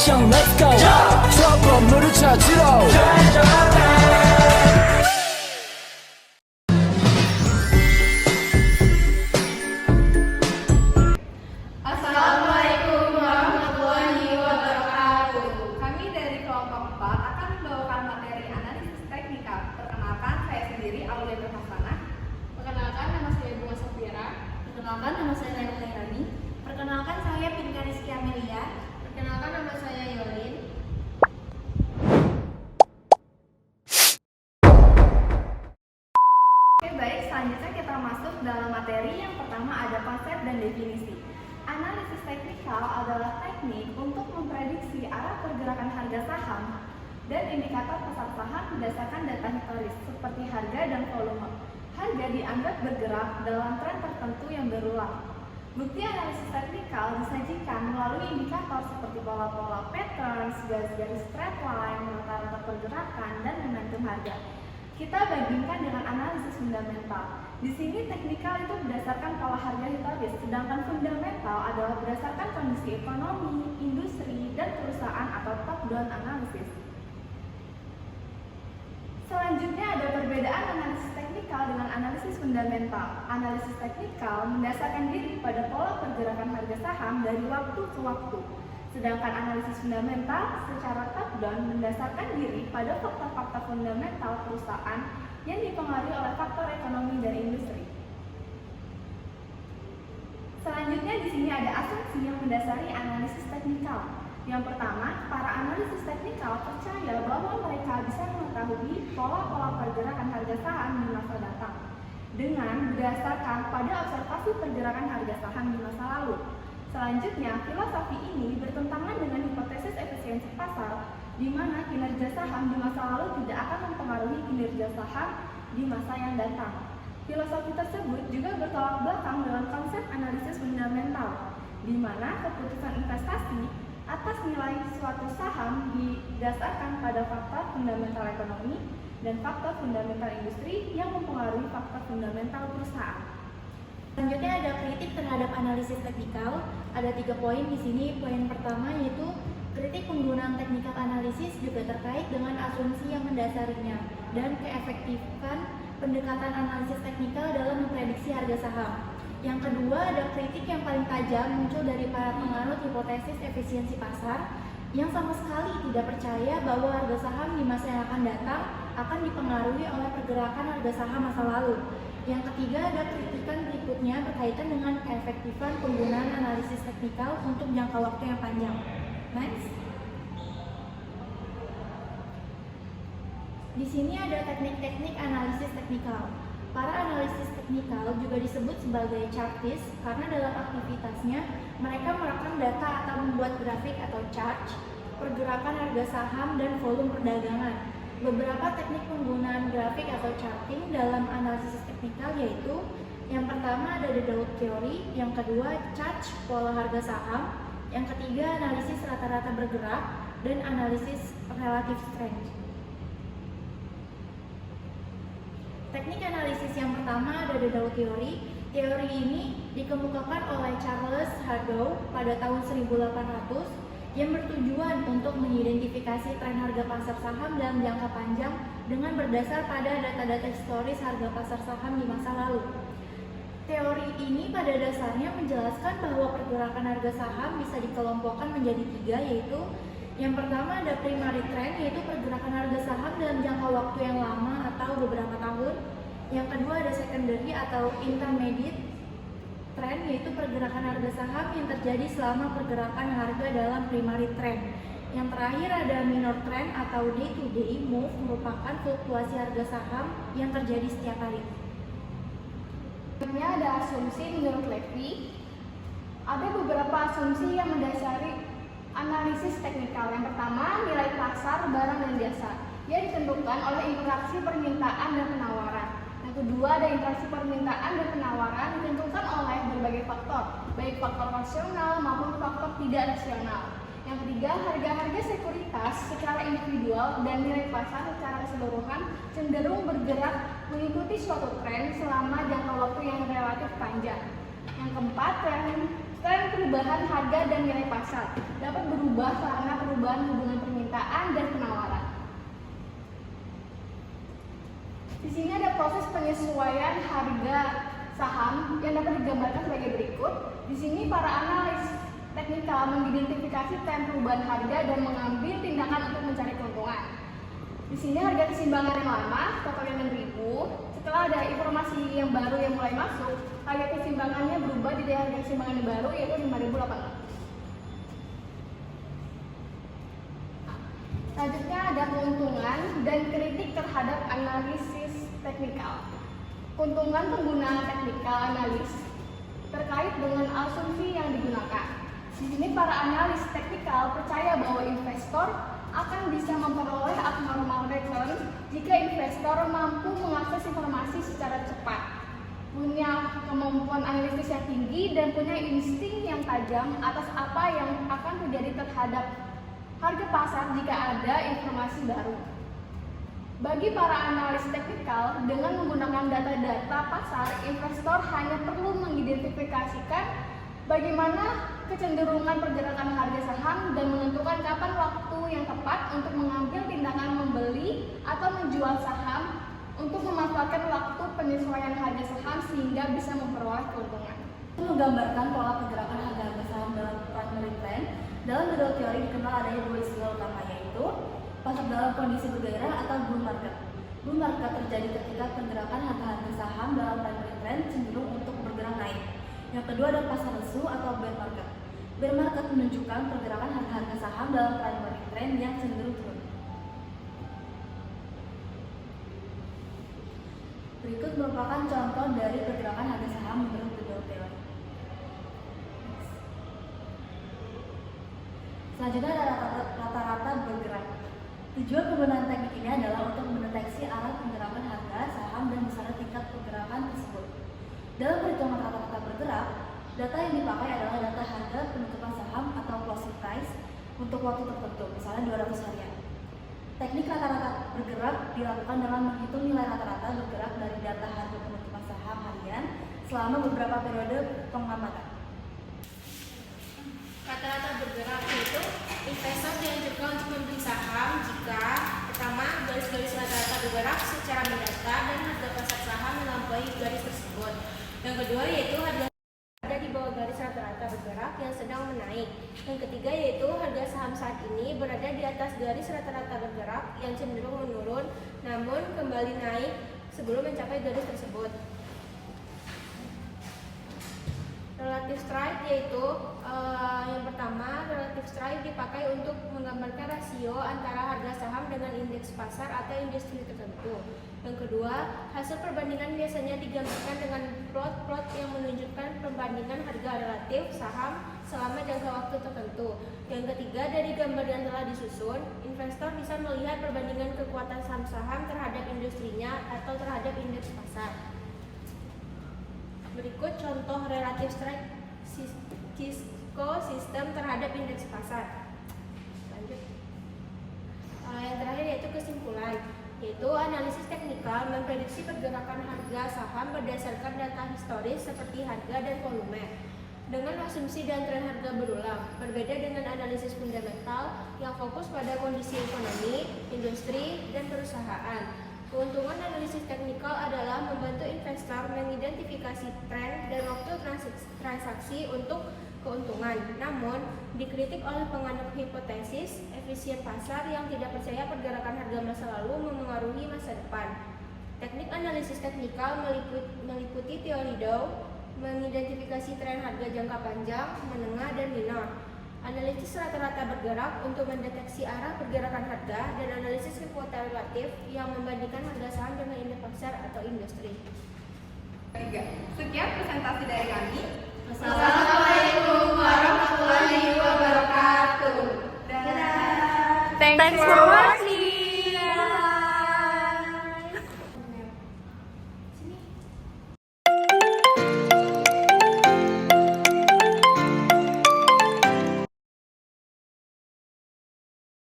액션 let's go 저 건물을 찾으러 Assalamualaikum warahmatullahi wabarakatuh. Kami dari kelompok 4 akan membawakan materi analisis teknikal. Perkenalkan, saya sendiri Aulia Berhasana. Perkenalkan, nama saya Bunga Safira. Perkenalkan, nama saya Naila Khairani. Perkenalkan, saya Pinka Rizky Amelia. Perkenalkan, nama saya Yolin. Oke baik, selanjutnya kita masuk dalam materi. Yang pertama ada konsep dan definisi. Analisis teknikal adalah teknik untuk memprediksi arah pergerakan harga saham dan indikator pasar saham berdasarkan data historis seperti harga dan volume. Harga dianggap bergerak dalam tren tertentu yang berulang. Bukti analisis teknikal disajikan melalui indikator seperti pola-pola patterns, garis-garis straight line, rata-rata pergerakan, dan momentum harga. Kita bandingkan dengan analisis fundamental. Di sini teknikal itu berdasarkan pola harga historis, sedangkan fundamental adalah berdasarkan kondisi ekonomi, industri, dan perusahaan atau top-down analisis. Selanjutnya ada perbedaan analisis teknikal dengan analisis fundamental. Analisis teknikal mendasarkan diri pada pola pergerakan harga saham dari waktu ke waktu. Sedangkan analisis fundamental secara top-down mendasarkan diri pada faktor-faktor fundamental perusahaan yang dipengaruhi oleh faktor ekonomi dan industri. Selanjutnya di sini ada asumsi yang mendasari analisis teknikal. Yang pertama, para analisis teknikal percaya bahwa mereka bisa mengetahui pola-pola pergerakan harga saham di masa datang dengan berdasarkan pada observasi pergerakan harga saham di masa lalu. Selanjutnya, filosofi ini bertentangan dengan hipotesis efisiensi pasar, di mana kinerja saham di masa lalu tidak akan mempengaruhi kinerja saham di masa yang datang. Filosofi tersebut juga bertolak belakang dengan konsep analisis fundamental, di mana keputusan investasi atas nilai suatu saham didasarkan pada faktor fundamental ekonomi dan faktor fundamental industri yang mempengaruhi faktor fundamental perusahaan. Selanjutnya ada kritik terhadap analisis teknikal. Ada 3 poin di sini. Poin pertama yaitu kritik penggunaan teknikal analisis juga terkait dengan asumsi yang mendasarinya dan keefektifan pendekatan analisis teknikal dalam memprediksi harga saham. Yang kedua ada kritik yang paling tajam muncul dari para penganut hipotesis efisiensi pasar yang sama sekali tidak percaya bahwa harga saham di masa yang akan datang akan dipengaruhi oleh pergerakan harga saham masa lalu. Yang ketiga ada kritikan berikutnya berkaitan dengan keefektifan penggunaan analisis teknikal untuk jangka waktu yang panjang. Next. Di sini ada teknik-teknik analisis teknikal. Para analisis teknikal juga disebut sebagai chartist karena dalam aktivitasnya mereka merekam data atau membuat grafik atau chart pergerakan harga saham dan volume perdagangan. Beberapa teknik penggunaan grafik atau charting dalam analisis teknikal yaitu yang pertama ada the Dawes Theory, yang kedua chart pola harga saham, yang ketiga analisis rata-rata bergerak, dan analisis relative strength. Teknik analisis yang pertama ada the Dawes Theory. Teori ini dikemukakan oleh Charles Hardow pada tahun 1800 yang bertujuan untuk mengidentifikasi tren harga pasar saham dalam jangka panjang dengan berdasar pada data-data historis harga pasar saham di masa lalu. Teori ini pada dasarnya menjelaskan bahwa pergerakan harga saham bisa dikelompokkan menjadi 3, yaitu yang pertama ada primary trend, yaitu pergerakan harga saham dalam jangka waktu yang lama atau beberapa tahun. Yang kedua ada secondary atau intermediate trend, yaitu pergerakan harga saham yang terjadi selama pergerakan harga dalam primary trend. Yang terakhir ada minor trend atau day to day move, merupakan fluktuasi harga saham yang terjadi setiap hari. Selanjutnya ada asumsi menurut Levy. Ada beberapa asumsi yang mendasari analisis teknikal. Yang pertama, nilai pasar barang dan jasa. Ia ditentukan oleh interaksi permintaan dan penawaran. Yang kedua, ada interaksi permintaan dan penawaran ditentukan oleh berbagai faktor, baik faktor rasional maupun faktor tidak rasional. Yang ketiga, harga-harga sekuritas secara individual dan nilai pasar secara keseluruhan cenderung bergerak mengikuti suatu tren selama jangka waktu yang relatif panjang. Yang keempat, tren Tren perubahan harga dan nilai pasar dapat berubah karena perubahan hubungan permintaan dan penawaran. Di sini ada proses penyesuaian harga saham yang dapat digambarkan sebagai berikut. Di sini para analis teknikal mengidentifikasi tren perubahan harga dan mengambil tindakan untuk mencari keuntungan. Di sini harga keseimbangan yang lama totalnya 6.000. Setelah ada informasi yang baru yang mulai masuk, harga keseimbangannya berubah di harga keseimbangan yang baru yaitu 5.800. Selanjutnya ada keuntungan dan kritik terhadap analisis teknikal. Keuntungan penggunaan teknikal analis terkait dengan asumsi yang digunakan. Di sini para analis teknikal percaya bahwa investor akan bisa memperoleh abnormal return jika investor mampu mengakses informasi secara cepat, punya kemampuan analisis yang tinggi, dan punya insting yang tajam atas apa yang akan terjadi terhadap harga pasar jika ada informasi baru. Bagi para analis teknikal, dengan menggunakan data-data pasar, investor hanya perlu mengidentifikasikan bagaimana kecenderungan pergerakan harga saham dan menentukan kapan waktu yang tepat untuk mengambil tindakan membeli atau menjual saham untuk memanfaatkan waktu penyesuaian harga saham sehingga bisa memperoleh keuntungan. Menggambarkan pola pergerakan harga saham dalam primary trend. Dalam model teori dikenal adanya dua istilah utama, yaitu pasar dalam kondisi bergairah atau bull market. Bull market terjadi ketika pergerakan harga saham dalam primary trend cenderung untuk bergerak naik. Yang kedua adalah pasar lesu atau bear market. Bear market menunjukkan pergerakan harga saham dalam primary trend yang cenderung turun. Berikut merupakan contoh dari pergerakan harga saham menurut model teori. Selanjutnya ada rata-rata bergerak. Tujuan penggunaan teknik ini adalah untuk mendeteksi arah pergerakan harga saham dan besaran tingkat pergerakan tersebut. Dalam perhitungan rata-rata bergerak, data yang dipakai adalah data harga penutupan saham atau closing price untuk waktu tertentu, misalnya 200 harian. Teknik rata-rata bergerak dilakukan dengan menghitung nilai rata-rata bergerak dari data harga penutupan saham harian selama beberapa periode pengamatan. Rata-rata bergerak yaitu investor dianjurkan untuk membeli saham jika pertama, garis-garis rata-rata bergerak secara mendata dan harga pasar saham melampaui garis tersebut. Yang kedua yaitu harga ada di bawah garis rata-rata bergerak yang sedang menaik. Yang ketiga yaitu harga saham saat ini berada di atas garis rata-rata bergerak yang cenderung menurun namun kembali naik sebelum mencapai garis tersebut. Relative strike yaitu yang pertama, relative strike dipakai untuk menggambarkan rasio antara harga saham dengan indeks pasar atau industri tertentu. Yang kedua, hasil perbandingan biasanya digambarkan dengan plot-plot yang menunjukkan perbandingan harga relatif saham selama jangka waktu tertentu. Yang ketiga, dari gambar yang telah disusun, investor bisa melihat perbandingan kekuatan saham-saham terhadap industrinya atau terhadap indeks pasar. Berikut contoh relative strike Cisco sistem terhadap indeks pasar. Lanjut. Yang terakhir yaitu kesimpulan, yaitu analisis teknikal memprediksi pergerakan harga saham berdasarkan data historis seperti harga dan volume dengan asumsi dan tren harga berulang. Berbeda dengan analisis fundamental yang fokus pada kondisi ekonomi, industri, dan perusahaan. Keuntungan analisis teknikal adalah membantu investor mengidentifikasi tren dan waktu transaksi untuk keuntungan. Namun, dikritik oleh penganut hipotesis efisien pasar yang tidak percaya pergerakan harga masa lalu memengaruhi masa depan. Teknik analisis teknikal meliputi teori Dow, mengidentifikasi tren harga jangka panjang, menengah, dan minor. Analisis rata-rata bergerak untuk mendeteksi arah pergerakan harga dan analisis kekuatan relatif yang membandingkan harga saham dengan indeks pasar atau industri. Sekian presentasi dari kami. Assalamualaikum warahmatullahi wabarakatuh. Dadah. Thanks for watching.